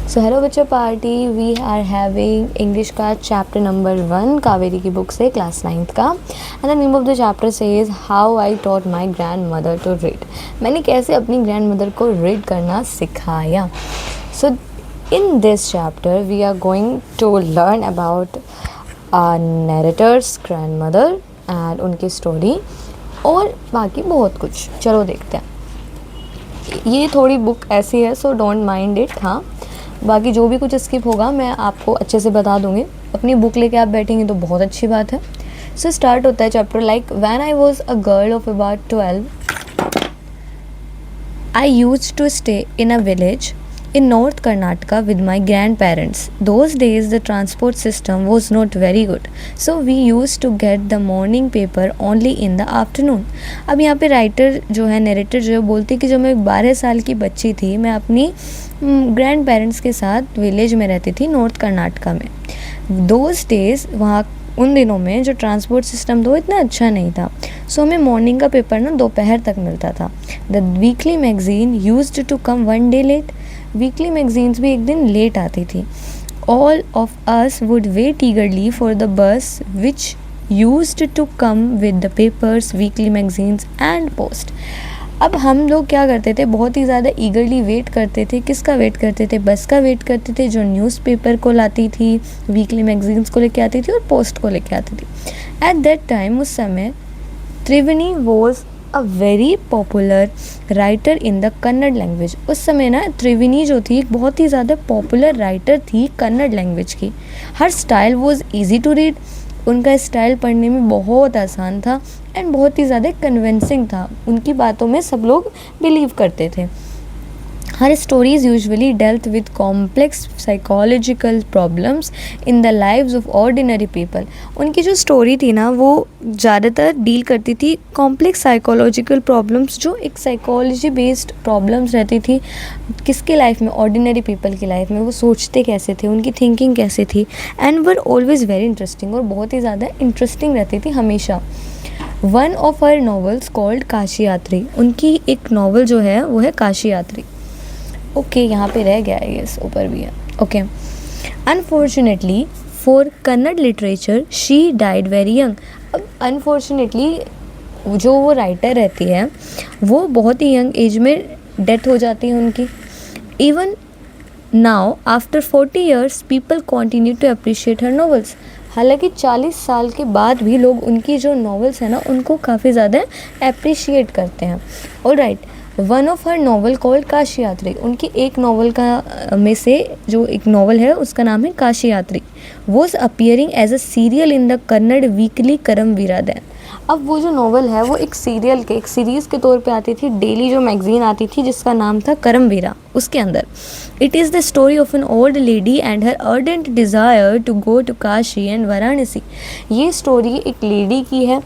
सो hello बच्चों party, we are having English का chapter number 1 Kaveri की बुक से क्लास 9th का। And the name of the chapter says how I taught my grand mother to read. मैंने कैसे अपनी grand mother को read करना सिखाया। So in this chapter we are going to learn about narrator's grand mother and उनकी story और बाकी बहुत कुछ। चलो देखते हैं। ये थोड़ी बुक ऐसी है सो डोंट माइंड इट। हाँ, बाकी जो भी कुछ स्किप होगा मैं आपको अच्छे से बता दूंगी। अपनी बुक लेके आप बैठेंगे तो बहुत अच्छी बात है। सो स्टार्ट होता है chapter like when I was a girl of about 12 I used to stay in a village in North Karnataka with my grandparents. Those days the transport system was not very good, so we used to get the morning paper only in the afternoon. अब यहाँ पे writer जो है, narrator जो है, बोलती कि जब मैं 12 साल की बच्ची थी मैं अपनी ग्रैंड पेरेंट्स के साथ विलेज में रहती थी नॉर्थ कर्नाटका में। दोज डेज वहाँ उन दिनों में जो ट्रांसपोर्ट सिस्टम था वो इतना अच्छा नहीं था, सो हमें मॉर्निंग का पेपर ना दोपहर तक मिलता था। The weekly magazine used to come one day late. Weekly magazines भी एक दिन लेट आती थी। All of us would wait eagerly for the bus which used to come with the papers, weekly magazines and post. अब हम लोग क्या करते थे, बहुत ही ज़्यादा ईगरली वेट करते थे। किसका वेट करते थे? बस का वेट करते थे जो न्यूज़पेपर को लाती थी, वीकली मैगजीन्स को लेके आती थी और पोस्ट को लेके आती थी। एट दैट टाइम, उस समय Triveni was a very popular writer in the Kannada language. उस समय ना त्रिवेणी जो थी एक बहुत ही ज़्यादा पॉपुलर राइटर थी कन्नड़ लैंग्वेज की। हर style was easy to read. उनका स्टाइल पढ़ने में बहुत आसान था एंड बहुत ही ज़्यादा कन्विंसिंग था। उनकी बातों में सब लोग बिलीव करते थे। Her stories usually dealt with complex psychological problems in the lives of ordinary people. उनकी जो स्टोरी थी ना वो ज़्यादातर डील करती थी कॉम्प्लेक्स साइकोलॉजिकल प्रॉब्लम्स, जो एक साइकोलॉजी बेस्ड प्रॉब्लम्स रहती थी किसके लाइफ में, ऑर्डिनरी पीपल की लाइफ में। वो सोचते कैसे थे, उनकी थिंकिंग कैसे थी, and were always very interesting, और बहुत ही ज़्यादा इंटरेस्टिंग रहती थी हमेशा। One of her novels called Kashi यात्री। उनकी एक नॉवल जो है वो है काशी यात्री। ओके, यहाँ पे रह गया है, यस ऊपर भी है। Okay, unfortunately for Kannada literature she died very young. अब अनफॉर्चुनेटली जो वो राइटर रहती है वो बहुत ही यंग एज में डेथ हो जाती है उनकी। Even now after 40 years people continue to appreciate her novels. हालांकि 40 साल के बाद भी लोग उनकी जो नॉवेल्स है ना उनको काफ़ी ज़्यादा अप्रिशिएट करते हैं। Alright, one of her novel called Kashi यात्री। उनकी एक नॉवल का में से जो एक नॉवल है उसका नाम है Kashi Yatri. Was appearing as a serial in the Kannada weekly Karmaveera then. अब वो जो नॉवल है वो एक सीरियल के, एक सीरीज़ के तौर पे आती थी, डेली जो मैगजीन आती थी जिसका नाम था करमवीरा। उसके अंदर it is the story of an old lady and her ardent desire to go to Kashi and Varanasi. ये स्टोरी एक लेडी की है,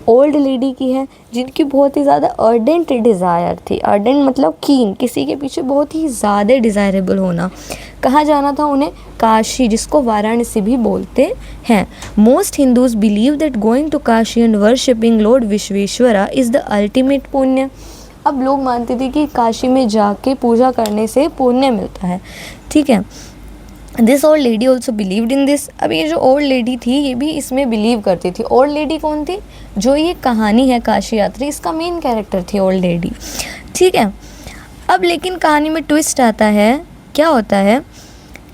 ओल्ड लेडी की है, जिनकी बहुत ही ज़्यादा अर्डेंट डिज़ायर थी। अर्डेंट मतलब कीन, किसी के पीछे बहुत ही ज़्यादा डिज़ायरेबल होना। कहाँ जाना था उन्हें? काशी, जिसको वाराणसी भी बोलते हैं। Most Hindus believe that going to Kashi and worshipping lord Vishweshwara is the ultimate punya. अब लोग मानते थे कि काशी में जाके पूजा करने से पुण्य मिलता है। ठीक है, this old lady also believed in this. अब ये जो ओल्ड लेडी थी ये भी इसमें बिलीव करती थी। ओल्ड लेडी कौन थी? जो ये कहानी है काशी यात्री, इसका मेन कैरेक्टर थी ओल्ड लेडी। ठीक है, अब लेकिन कहानी में ट्विस्ट आता है। क्या होता है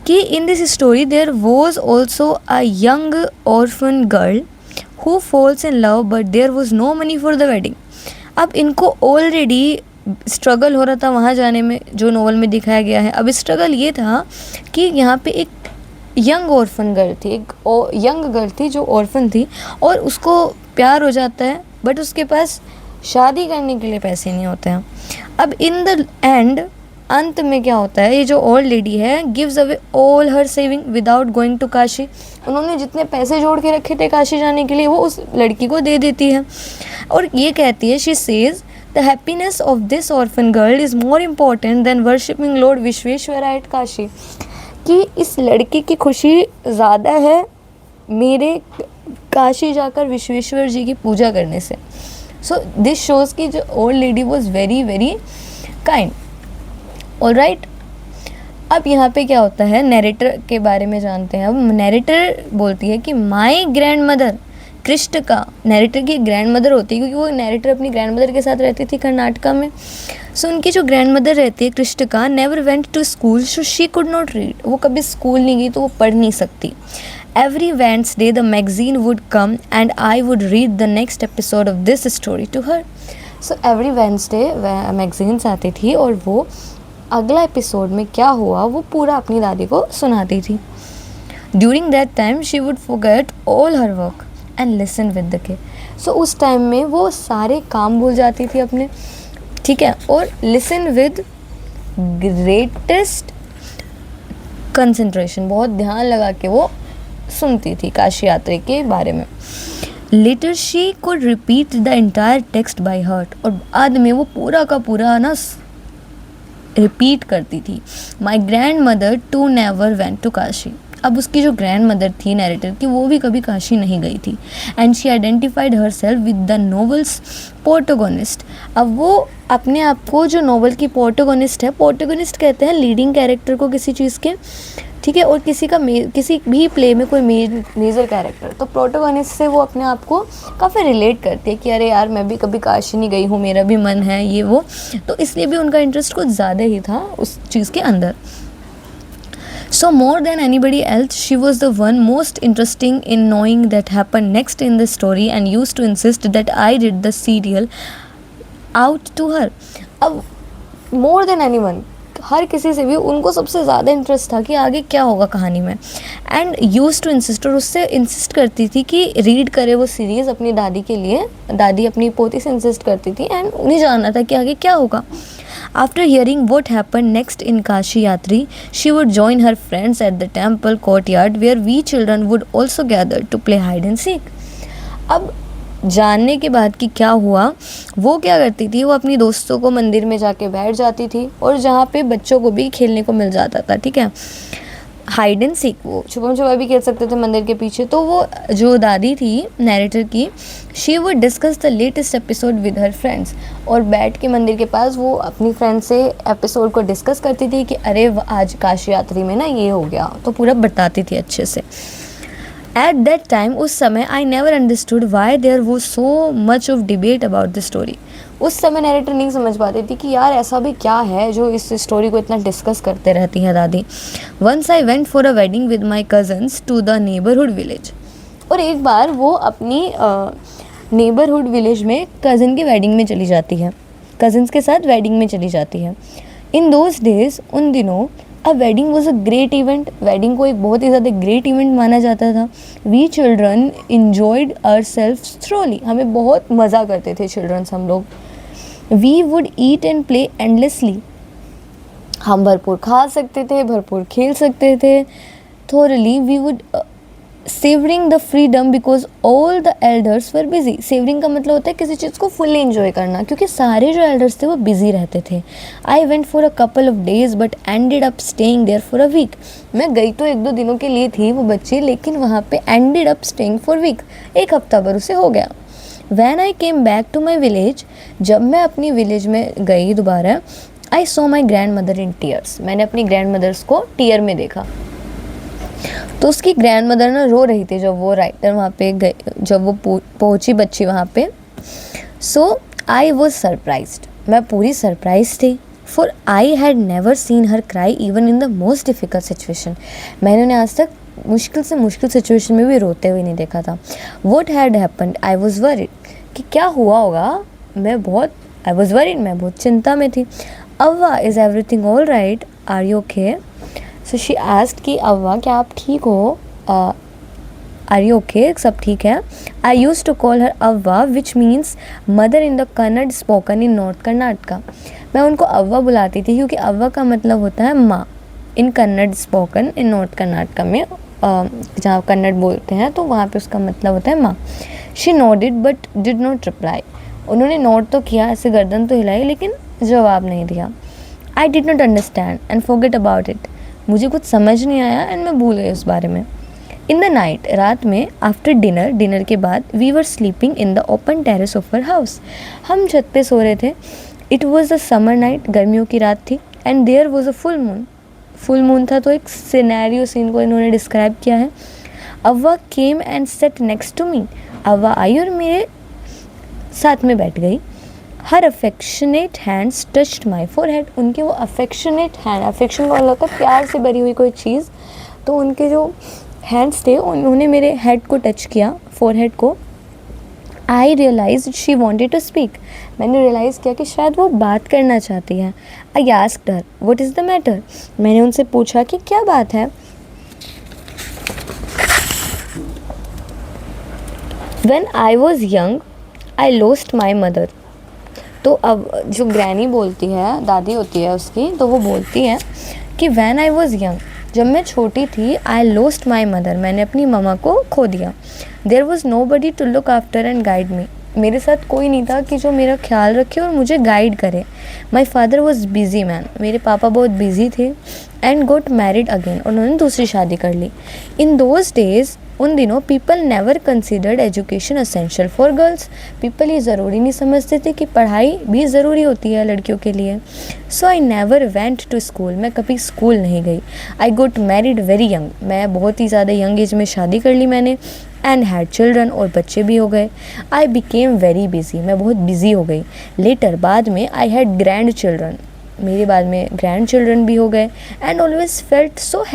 कि in this story there was also a young orphan girl who falls in love but there was no money for the wedding. अब इनको ऑलरेडी स्ट्रगल हो रहा था वहाँ जाने में, जो नॉवल में दिखाया गया है। अब स्ट्रगल ये था कि यहाँ पे एक यंग ऑर्फन गर्ल थी, एक यंग गर्ल थी जो ऑर्फन थी, और उसको प्यार हो जाता है बट उसके पास शादी करने के लिए पैसे नहीं होते हैं। अब इन द एंड, अंत में क्या होता है, ये जो ओल्ड लेडी है gives away all her saving without going to Kashi. उन्होंने जितने पैसे जोड़ के रखे थे काशी जाने के लिए वो उस लड़की को दे देती है, और ये कहती है, she says the happiness of this orphan girl is more important than worshipping lord Vishweshwara at Kashi. कि इस लड़की की खुशी ज़्यादा है मेरे काशी जाकर विश्वेश्वर जी की पूजा करने से। सो दिस शोज़ की जो old lady was very very kind. Alright, अब यहाँ पे क्या होता है, नैरेटर के बारे में जानते हैं। अब नैरेटर बोलती है कि माई ग्रैंड मदर, कृष्ण का नैरेटर की ग्रैंड मदर होती है, क्योंकि वो नैरेटर अपनी ग्रैंड मदर के साथ रहती थी कर्नाटका में। सो उनकी जो ग्रैंड मदर रहती है कृष्ण का, never went to school so she could not read, वो कभी स्कूल नहीं गई तो वो पढ़ नहीं सकती। Every Wednesday the magazine would come and I would read the next episode of this story to her. So every Wednesday magazines आती थी और वो अगला एपिसोड में क्या हुआ वो पूरा अपनी दादी को सुनाती थी। During that time she would forget all her work and listen with the के। सो उस टाइम में वो सारे काम भूल जाती थी अपने, ठीक है, और लिसन विद ग्रेटेस्ट कंसंट्रेशन, बहुत ध्यान लगा के वो सुनती थी काशी यात्रा के बारे में। Later she could repeat the entire text by heart, और बाद में वो पूरा का पूरा ना रिपीट करती थी। My grand mother too never went to Kashi. अब उसकी जो ग्रैंड मदर थी नैरेटर की, वो भी कभी काशी नहीं गई थी। And she identified her self with the novels protagonist. अब वो अपने आप को जो नॉवल की प्रोटोगोनिस्ट है, प्रोटोगोनिस्ट कहते हैं लीडिंग कैरेक्टर को किसी चीज़ के, ठीक है, और किसी भी प्ले में कोई मेजर कैरेक्टर, तो प्रोटोगोनिस्ट से वो अपने आप को काफ़ी रिलेट करती है कि अरे यार मैं भी कभी काशी नहीं गई हूँ, मेरा भी मन है ये वो, तो इसलिए भी उनका इंटरेस्ट कुछ ज़्यादा ही था उस चीज़ के अंदर। So more than anybody else, she was the one most interesting in knowing that happened next in the story and used to insist that I read the serial out to her. अब more than anyone, हर किसी से भी उनको सबसे ज़्यादा interest था कि आगे क्या होगा कहानी में, एंड यूज टू इंसिस्ट, और उससे इंसिस्ट करती थी कि रीड करे वो सीरीज़ अपनी दादी के लिए। दादी अपनी पोती से इंसिस्ट करती थी एंड उन्हें जानना था कि आगे क्या होगा। After hearing what happened next in Kashi Yatri, she would join her friends at the temple courtyard where we children would also gather to play hide and seek. अब जानने के बाद कि क्या हुआ, वो क्या करती थी, वो अपनी दोस्तों को मंदिर में जाके बैठ जाती थी, और जहाँ पे बच्चों को भी खेलने को मिल जाता था, ठीक है, हाइड एंड सीक, वो छुपम छुपा भी खेल सकते थे मंदिर के पीछे। तो वो जो दादी थी नैरेटर की, she would discuss the latest episode with her friends, और बैठ के मंदिर के पास वो अपनी फ्रेंड से एपिसोड को डिस्कस करती थी कि अरे आज काशी यात्री में ना ये हो गया, तो पूरा बताती थी अच्छे से। एट दैट टाइम, उस समय, I never understood why there was so much of debate about the story. उस समय नैरेटर नहीं समझ पाती थी कि यार ऐसा भी क्या है जो इस स्टोरी को इतना डिस्कस करते रहती हैं दादी। Once I went for a wedding with my cousins to the neighbourhood village, और एक बार वो अपनी नेबरहुड विलेज में कज़न की वेडिंग में चली जाती है, कज़न्स के साथ वेडिंग में चली जाती है। इन दोज डेज, उन दिनों, a wedding was a great event, wedding को एक बहुत ही ज़्यादा ग्रेट इवेंट माना जाता था। We children enjoyed our self thoroughly, हमें बहुत मज़ा करते थे चिल्ड्रंस हम लोग। We would eat and play endlessly, हम भरपूर खा सकते थे, भरपूर खेल सकते थे। Thoroughly we would savouring the freedom because all the elders were busy. Savouring का मतलब होता है किसी चीज़ को फुल्ली इंजॉय करना, क्योंकि सारे जो एल्डर्स थे वो बिजी रहते थे। I went for a couple of days but ended up staying there for a week. मैं गई तो 1-2 दिनों के लिए थी वो बच्चे, लेकिन वहाँ पे ended up staying for week, एक हफ्ता भर उसे हो गया। When I came back to my village, जब मैं अपनी विलेज में गई दोबारा, I saw my grand mother in tears, मैंने अपनी ग्रैंड मदर्स को टीयर में देखा। तो उसकी ग्रैंड मदर ना रो रही थी जब वो राइटर वहाँ पे गए, जब वो पहुँची बच्ची वहाँ पे। सो आई वॉज सरप्राइज्ड, मैं पूरी सरप्राइज थी, for I had never seen her cry even in the most difficult situation. मैंने उन्हें आज तक मुश्किल से मुश्किल सिचुएशन में भी रोते हुए नहीं देखा था। What had happened, I was worried, कि क्या हुआ होगा, आई वॉज वरिड, मैं बहुत चिंता में थी। Avva, is everything all right, are you okay? So she asked कि अव्वा क्या आप ठीक हो, आर यू ओके, सब ठीक है। I use to call her Avva which means mother in the Kannada spoken in north Karnataka. मैं उनको अव्वा बुलाती थी क्योंकि अव्वा का मतलब होता है माँ in Kannada spoken in north Karnataka में, जहाँ कन्नड़ बोलते हैं तो वहाँ पे उसका मतलब होता है माँ। She nodded but did not reply, उन्होंने नोट तो किया, ऐसे गर्दन तो हिलाई, लेकिन जवाब नहीं दिया। आई did not understand and forget about it, मुझे कुछ समझ नहीं आया एंड मैं भूल गई उस बारे में। इन द नाइट, रात में, आफ्टर डिनर के बाद, we were sleeping in the open terrace of our house, हम छत पे सो रहे थे। It was the summer night, गर्मियों की रात थी, and there was a full moon, full moon था, तो एक सिनेरियो सीन को इन्होंने डिस्क्राइब किया है। Avva came and sat next to me, अव्वा आई और मेरे साथ में बैठ गई। Her affectionate hands touched my forehead, उनके वो अफेक्शनेट हैंड, अफेक्शन का होता है प्यार से भरी हुई कोई चीज़, तो उनके जो हैंड्स थे उन्होंने मेरे हेड को टच किया, फोरहेड को। I realize she wanted to speak, मैंने रियलाइज़ किया कि शायद वो बात करना चाहती है। I asked her what is the matter, मैंने उनसे पूछा कि क्या बात है। When I was young I lost my mother, तो अब जो ग्रैनी बोलती है, दादी होती है उसकी, तो वो बोलती है कि व्हेन आई वॉज यंग, जब मैं छोटी थी, आई लॉस्ट माई मदर, मैंने अपनी ममा को खो दिया। There was nobody to look after and guide me, मेरे साथ कोई नहीं था कि जो मेरा ख्याल रखे और मुझे गाइड करे। My father was busy man, मेरे पापा बहुत बिजी थे। एंड गोट मैरिड अगेन, उन्होंने दूसरी शादी कर ली। इन दोज डेज, उन दिनों people never considered education essential for girls, people ये ज़रूरी नहीं समझते थे कि पढ़ाई भी ज़रूरी होती है लड़कियों के लिए। So I never went to school, मैं कभी स्कूल नहीं गई। I got married very young, मैं बहुत ही ज़्यादा यंग एज में शादी कर ली मैंने। एंड हैड चिल्ड्रन, और बच्चे भी हो गए। आई बिकेम वेरी बिजी, मैं बहुत बिजी हो गई। लेटर, बाद में, आई हैड ग्रैंड चिल्ड्रन, मेरे बाद में ग्रैंड चिल्ड्रन भी हो गए। And always felt so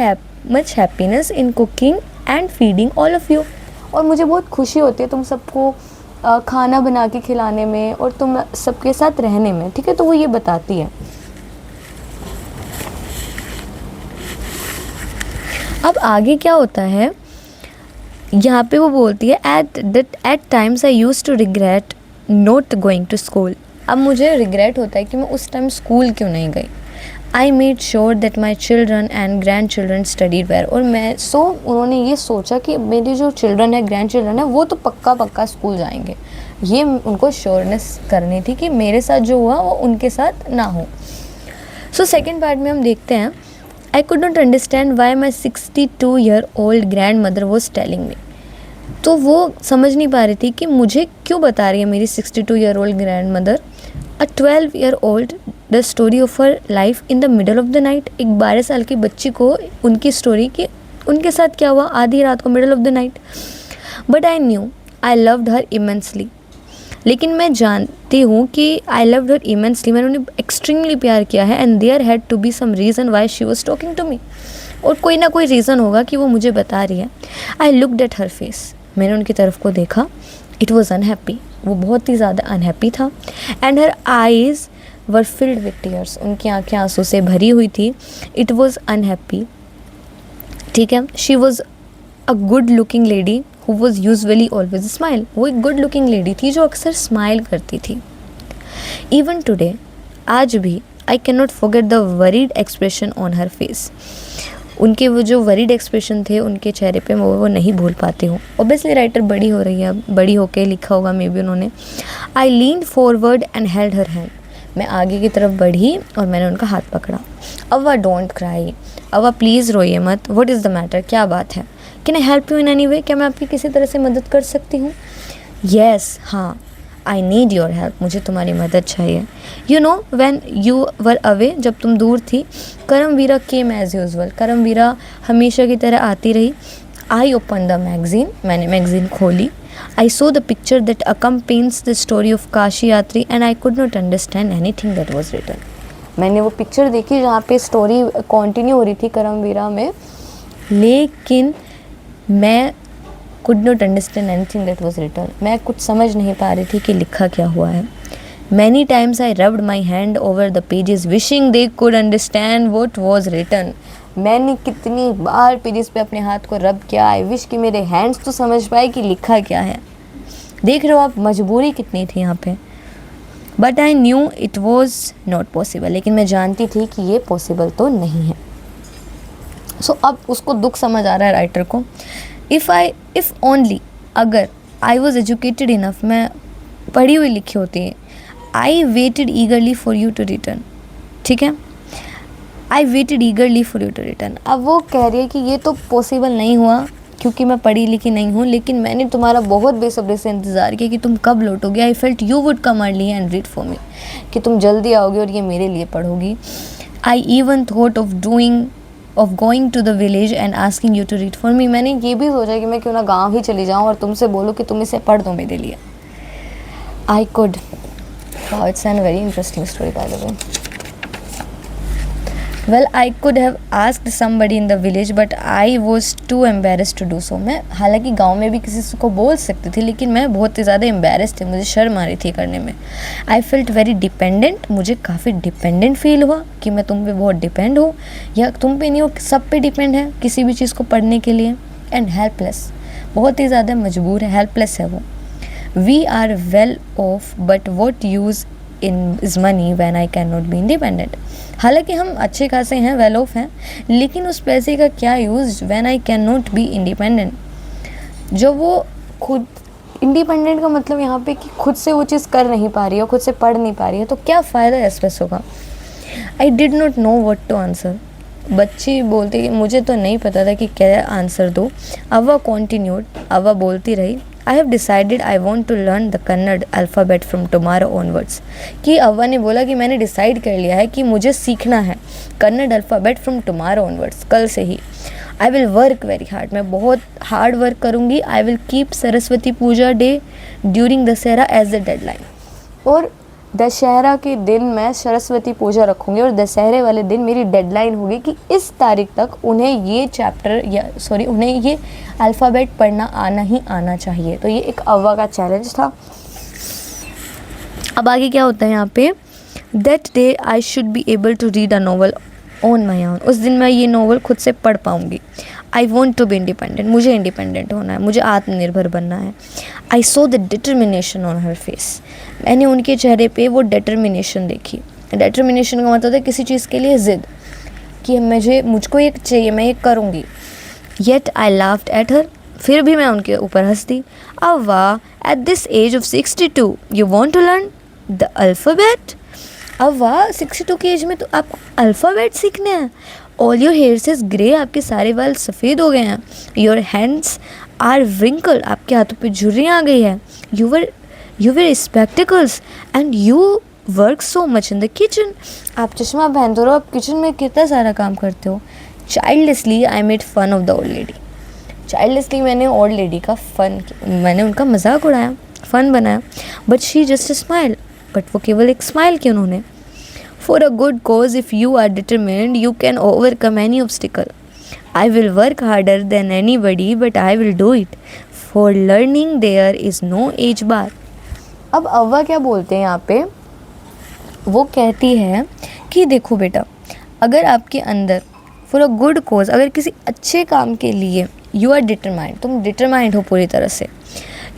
much happiness in cooking and feeding all of you, और मुझे बहुत खुशी होती है तुम सबको खाना बना के खिलाने में और तुम सबके साथ रहने में। ठीक है, तो वो ये बताती है। अब आगे क्या होता है, यहाँ पे वो बोलती है at times I use to regret not going to school, अब मुझे रिग्रेट होता है कि मैं उस टाइम स्कूल क्यों नहीं गई। I made sure that my children and grandchildren studied where, और उन्होंने ये सोचा कि मेरे जो चिल्ड्रन है, ग्रैंड चिल्ड्रन है, वो तो पक्का स्कूल जाएंगे। ये उनको श्योरनेस करनी थी कि मेरे साथ जो हुआ वो उनके साथ ना हो। सो सेकेंड पार्ट में हम देखते हैं, I could not understand why my 62-year-old grand mother was telling me, तो वो समझ नहीं पा रही थी कि मुझे क्यों बता रही है मेरी 62-year-old grand mother. A 12-year-old the story of her life in the middle of the night, एक 12 साल की बच्ची को उनकी स्टोरी कि उनके साथ क्या हुआ आधी रात को, middle of the night. But I knew I loved her immensely, लेकिन मैं जानती हूँ कि आई लव्ड हर इमेंसली, मैंने उन्हें एक्सट्रीमली प्यार किया है। And there had to be some reason why she was talking to me, और कोई ना कोई रीज़न होगा कि वो मुझे बता रही है। I looked at her face, मैंने उनकी तरफ को देखा। इट वॉज अनहैप्पी, वो बहुत ही ज़्यादा अनहैप्पी था। And her eyes were filled with tears, उनकी आंखें आंसू से भरी हुई थी। इट वॉज अनहैप्पी, ठीक है। She was a good looking lady who was usually always smile, वो एक गुड लुकिंग लेडी थी जो अक्सर स्माइल करती थी। इवन टुडे, आज भी, I can not forget the worried expression on her face, उनके वो जो वरीड एक्सप्रेशन थे उनके चेहरे पे वो नहीं भूल पाती हूँ। ऑब्वियसली राइटर बड़ी हो रही है, अब बड़ी होके लिखा होगा मे बी उन्होंने। I leaned forward and held her hand, मैं आगे की तरफ बढ़ी और मैंने उनका हाथ पकड़ा। अव्वा डोंट क्राई, अव्वा प्लीज़ रोइए मत। व्हाट इज़ द मैटर, क्या बात है। Can I help you in any way, क्या मैं आपकी किसी तरह से मदद कर सकती हूँ। येस, हाँ, आई नीड योर हेल्प, मुझे तुम्हारी मदद चाहिए। You know when you were away, जब तुम दूर थी, करमवीरा केम एज़ यूजुअल, करमवीरा हमेशा की तरह आती रही। आई ओपन द मैगज़ीन, मैंने मैगज़ीन खोली। I saw the picture that accompanies the story of Kashi यात्री and I could not understand anything that was written. मैंने वो पिक्चर देखी जहाँ पे स्टोरी कंटिन्यू हो रही थी करमवीरा में, लेकिन मैं could not understand anything that was written. मैं कुछ समझ नहीं पा रही थी कि लिखा क्या हुआ है। Many times I rubbed my hand over the pages wishing they could understand what was written. मैंने कितनी बार पेजेस पे अपने हाथ को रब किया। आई विश कि मेरे हैंड्स तो समझ पाए कि लिखा क्या है। देख रहे हो आप, मजबूरी कितनी थी यहाँ पे। But I knew it was not possible, लेकिन मैं जानती थी कि ये पॉसिबल तो नहीं है। सो अब उसको दुख समझ आ रहा है राइटर को। इफ़ ओनली, अगर आई वॉज एजुकेटेड इनफ, मैं पढ़ी हुई लिखी होती, I waited eagerly for you to return, ठीक है। I waited eagerly for you to return. अब वो कह रही है कि ये तो पॉसिबल नहीं हुआ क्योंकि मैं पढ़ी लिखी नहीं हूँ, लेकिन मैंने तुम्हारा बहुत बेसब्री से इंतज़ार किया कि तुम कब लौटोगे। I felt you would come early and read for me, कि तुम जल्दी आओगे और ये मेरे लिए पढ़ोगी। I even thought of doing of going to the village and asking you to read for me. मैंने ये भी सोचा कि मैं क्यों ना गाँव ही चली जाऊँ और तुमसे बोलूँ कि तुम इसे पढ़ दो मेरे लिए। I could, it's an very interesting story by the way. Well, I could have asked somebody in the village, but I was too embarrassed to do so. मैं हालांकि गांव में भी किसी को बोल सकती थी, लेकिन मैं बहुत ही ज़्यादा embarrassed थी, मुझे शर्म आ रही थी करने में। I felt very dependent, मुझे काफ़ी डिपेंडेंट फील हुआ कि मैं तुम पे बहुत डिपेंड हूँ, या तुम पे नहीं हो, सब पे डिपेंड है किसी भी चीज़ को पढ़ने के लिए। एंड हेल्पलेस, बहुत ही ज़्यादा मजबूर है, हेल्पलेस है वो। We are well off, but what use is money when I cannot be independent? हालांकि हम अच्छे खासे हैं, वेल ऑफ हैं, लेकिन उस पैसे का क्या use when I can not be independent. जो वो खुद इंडिपेंडेंट का मतलब यहाँ पे कि खुद से वो चीज़ कर नहीं पा रही है, खुद से पढ़ नहीं पा रही है, तो क्या फ़ायदा है इस पैसों का। I did not know what to answer. बच्ची बोलती कि मुझे तो नहीं पता था कि क्या आंसर दो। अव्वा कॉन्टिन्यूड, अव्वा बोलती रही, I have decided I want to learn the Kannada alphabet from tomorrow onwards. कि अव्वा ने बोला कि मैंने डिसाइड कर लिया है कि मुझे सीखना है Kannada alphabet from tomorrow onwards, कल से ही। I will work very hard, मैं बहुत हार्ड वर्क करूँगी। I will keep Saraswati puja day during Dussehra as the deadline. और दशहरा के दिन मैं सरस्वती पूजा रखूँगी और दशहरे वाले दिन मेरी डेडलाइन होगी कि इस तारीख तक उन्हें ये चैप्टर उन्हें ये अल्फ़ाबेट पढ़ना आना ही आना चाहिए। तो ये एक अव्वा का चैलेंज था। अब आगे क्या होता है यहाँ पे, that day I should be able to read a novel on my own. उस दिन मैं ये नॉवल खुद से पढ़ पाऊँगी। I want to be independent, मुझे इंडिपेंडेंट होना है, मुझे आत्मनिर्भर बनना है। I saw the determination on her face, मैंने उनके चेहरे पे वो डिटर्मिनेशन देखी। डिटर्मिनेशन का मतलब है किसी चीज़ के लिए ज़िद, कि मुझको ये चाहिए, मैं ये करूँगी। Yet I laughed at her, फिर भी मैं उनके ऊपर हंस दी। Avva, at this age of 62 you want to learn the alphabet. अव्वा, 62 की एज में तो आपको अल्फ़ाबेट सीखने हैं। All your hairs is grey, आपके सारे बाल सफ़ेद हो गए हैं। योर हैंड्स आर विंकल्ड, आपके हाथों पे झुर्रियाँ आ गई है। You wear spectacles and you work so much in the kitchen, आप चश्मा पहनते हो, आप किचन में कितना सारा काम करते हो। Childlessly I made fun of the old lady, childlessly मैंने ओल्ड लेडी का मैंने उनका मजाक उड़ाया, फ़न बनाया। But she just smile, but वो केवल एक स्माइल की उन्होंने। For a good cause, if you are determined, you can overcome any obstacle. I will work harder than anybody, but I will do it. For learning, there is no age bar. अब अव्वा क्या बोलते हैं यहाँ पे, वो कहती है कि देखो बेटा, अगर आपके अंदर फॉर अ गुड कोज, अगर किसी अच्छे काम के लिए यू आर डिटरमाइंड, तुम डिटरमाइंड हो पूरी तरह से,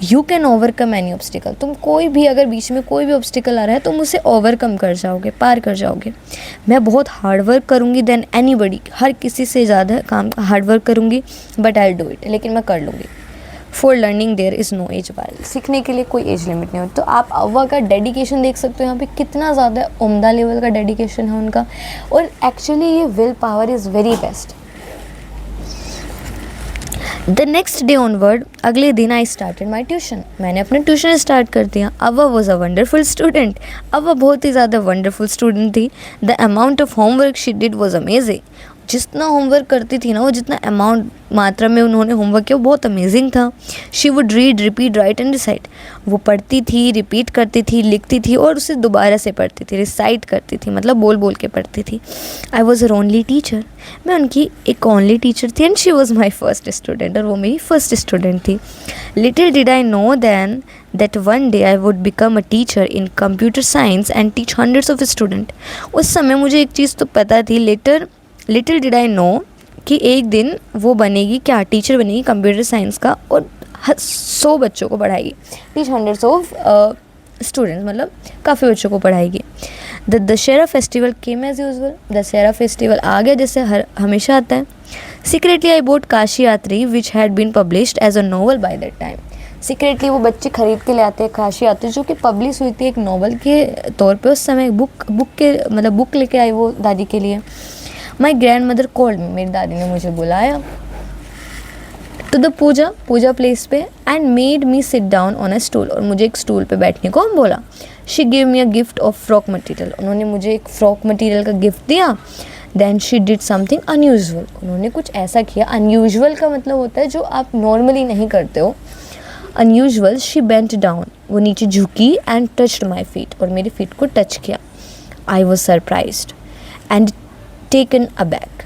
you can overcome any obstacle, तुम कोई भी अगर बीच में कोई भी ऑब्स्टिकल आ रहा है तुम उसे ओवरकम कर जाओगे, पार कर जाओगे। मैं बहुत हार्ड वर्क करूँगी देन एनीबडी, हर किसी से ज़्यादा काम हार्ड वर्क करूँगी, बट आई डू इट, लेकिन मैं कर लूँगी। For learning there is no age bar, सीखने के लिए कोई एज लिमिट नहीं होती। तो आप अव्वा का डेडिकेशन देख सकते हो यहाँ पे, कितना ज़्यादा उम्दा लेवल का डेडिकेशन है उनका। और एक्चुअली ये will power is very best. The next day onward, अगले दिन आई स्टार्टेड माई ट्यूशन, मैंने अपना ट्यूशन स्टार्ट कर दिया। अव्वा वॉज अ वंडरफुल स्टूडेंट, अव्वा बहुत ही ज़्यादा वंडरफुल स्टूडेंट थी। The amount of homework she did was amazing, जितना होमवर्क करती थी ना, वो जितना अमाउंट मात्रा में उन्होंने होमवर्क किया वो बहुत अमेजिंग था। She would read, repeat, right and recite, वो पढ़ती थी, रिपीट करती थी, लिखती थी और उसे दोबारा से पढ़ती थी, रिसाइट करती थी, मतलब बोल बोल के पढ़ती थी। I was her only teacher, मैं उनकी एक ओनली टीचर थी। And she was my first student, और वो मेरी फर्स्ट स्टूडेंट थी। Little did I know then that one day I would become a teacher in computer science and teach hundreds of students. उस समय मुझे एक चीज़ तो पता थी, लिटिल डिड आई नो कि एक दिन वो बनेगी क्या, टीचर बनेगी कंप्यूटर साइंस का और 100 बच्चों को पढ़ाएगी, टीच हंड्रेड्स ऑफ स्टूडेंट्स, मतलब काफ़ी बच्चों को पढ़ाएगी। The Dussehra festival came as usual, Dussehra festival आ गया जैसे हमेशा आता है। Secretly I bought Kashi Yatri which had been published as a novel by that time, secretly वो बच्चे खरीद के ले आते हैं काशी यात्री, जो कि पब्लिश हुई थी एक नॉवल के तौर पे उस समय। बुक लेके आई वो दादी के लिए। My grand mother called me, मेरी दादी ने मुझे बुलाया टू द पूजा प्लेस पे and made me sit down on a stool, और मुझे एक स्टूल पे बैठने को बोला। She give me a gift of frock material, उन्होंने मुझे एक फ्रॉक मटेरियल का गिफ्ट दिया। Then she did something unusual, उन्होंने कुछ ऐसा किया, अनयूजुअल का मतलब होता है जो आप नॉर्मली नहीं करते हो, अनयूजुअल, शी बेंट डाउन, वो नीचे झुकी एंड टच्ड माई फीट, और मेरी फीट को टच किया। I was surprised and taken aback,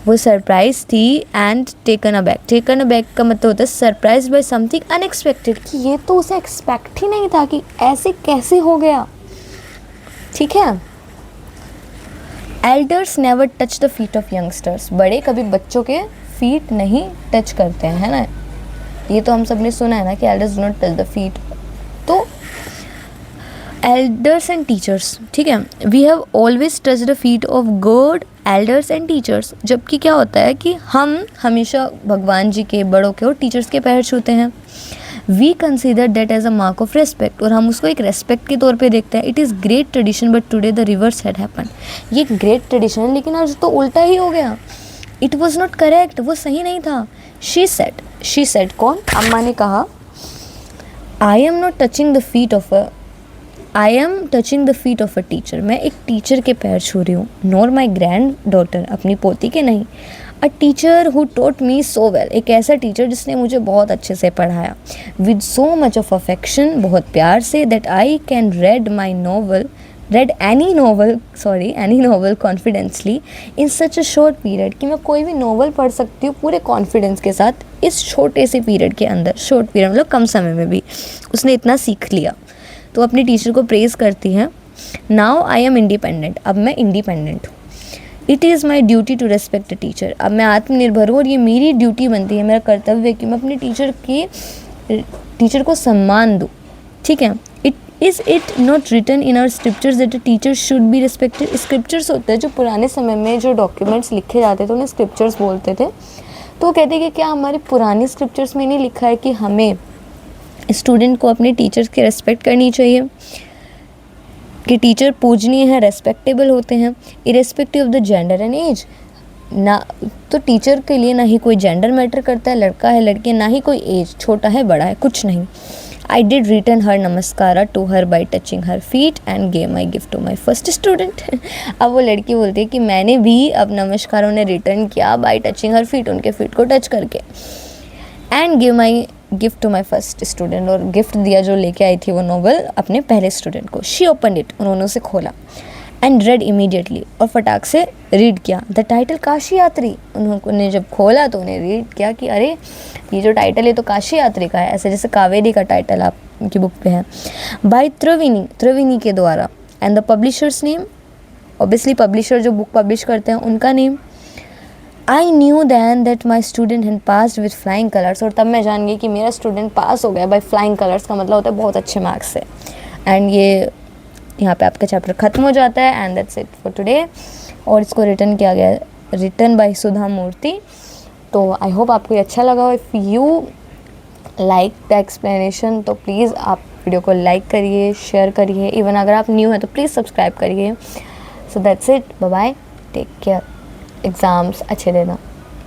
वो सरप्राइज थी and taken aback, taken aback का मतलब होता है सरप्राइज बाय समथिंग अनएक्सपेक्टेड, कि ये तो उसे एक्सपेक्ट ही नहीं था कि ऐसे कैसे हो गया। ठीक है। Elders never touch the feet of youngsters, बड़े कभी बच्चों के फीट नहीं टच करते हैं, है ना, ये तो हम सब ने सुना है ना कि elders do not touch the feet. तो एल्डर्स एंड टीचर्स, ठीक है, we have always touch the feet of God, elders and teachers, जबकि क्या होता है कि हम हमेशा भगवान जी के, बड़ों के और टीचर्स के पैर छूते हैं। We consider that as a mark of respect, और हम उसको एक रेस्पेक्ट के तौर पे देखते हैं। It is great tradition but today the reverse had happen, ये ग्रेट ट्रेडिशन है लेकिन आज तो उल्टा ही हो गया। इट वॉज नॉट करेक्ट, वो सही नहीं था। शी सेड कौन, अम्मा ने कहा, I am touching the feet of a teacher, मैं एक टीचर के पैर छू रही हूँ, नॉर माई ग्रैंड डॉटर, अपनी पोती के नहीं। A teacher who taught me so well, एक ऐसा टीचर जिसने मुझे बहुत अच्छे से पढ़ाया, with so much of affection, बहुत प्यार से, that I can red any novel confidently in such a short period, कि मैं कोई भी नॉवल पढ़ सकती हूँ पूरे कॉन्फिडेंस के साथ इस छोटे से पीरियड के अंदर। शॉर्ट पीरियड मतलब कम समय में भी उसने इतना सीख लिया। तो अपनी टीचर को प्रेज़ करती हैं। नाउ आई एम इंडिपेंडेंट, अब मैं इंडिपेंडेंट हूँ। It is my duty to respect a teacher, अब मैं आत्मनिर्भर हूँ और ये मेरी ड्यूटी बनती है, मेरा कर्तव्य है कि मैं अपने टीचर को सम्मान दूँ। ठीक है। Is it not written in our scriptures that a teacher should be respected, scriptures होते हैं जो पुराने समय में जो डॉक्यूमेंट्स लिखे जाते थे उन्हें स्क्रिप्चर्स बोलते थे। तो वो कहते हैं कि क्या हमारे पुराने स्क्रिप्चर्स में नहीं लिखा है कि हमें स्टूडेंट को अपने टीचर्स की रेस्पेक्ट करनी चाहिए, कि टीचर पूजनीय है, रेस्पेक्टेबल होते हैं, irrespective of the gender and age. ना तो टीचर के लिए ना ही कोई जेंडर मैटर करता है, लड़का है लड़की, ना ही कोई एज, छोटा है बड़ा है, कुछ नहीं। I did return her namaskara to her by touching her feet and gave my gift to my first student. अब वो लड़की बोलती है कि मैंने भी अब नमस्कार उन्हें रिटर्न किया बाई टचिंग हर फीट, उनके फीट को टच करके, and give my gift to my first student, और गिफ्ट दिया जो लेके आई थी वो नॉवल अपने पहले स्टूडेंट को। शी ओपन इट, उन्होंने उसे खोला, एंड रेड इमीडिएटली, और फटाक से रीड किया द टाइटल काशी यात्री। उन्होंने जब खोला तो उन्हें रीड किया कि अरे ये जो टाइटल है तो काशी यात्री का है, ऐसे जैसे कावेरी का टाइटल आपकी बुक पे है, बाय त्रिवेणी के द्वारा, and the publisher's name, obviously publisher जो बुक पब्लिश करते हैं उनका name. I knew then that my student had passed with flying colours, और तब मैं जान गई कि मेरा स्टूडेंट पास हो गया बाय फ्लाइंग कलर्स, का मतलब होता है बहुत अच्छे मार्क्स से। एंड ये यहाँ पे आपका चैप्टर ख़त्म हो जाता है, and that's it for today. और इसको रिटर्न किया गया, रिटन बाय सुधा मूर्ति। तो आई होप आपको ये अच्छा लगा हो। If you like the explanation तो प्लीज़ आप वीडियो को लाइक करिए, शेयर करिए, इवन अगर आप न्यू हैं तो प्लीज़ सब्सक्राइब करिए। So that's it, bye bye, take care, exams अच्छे देना।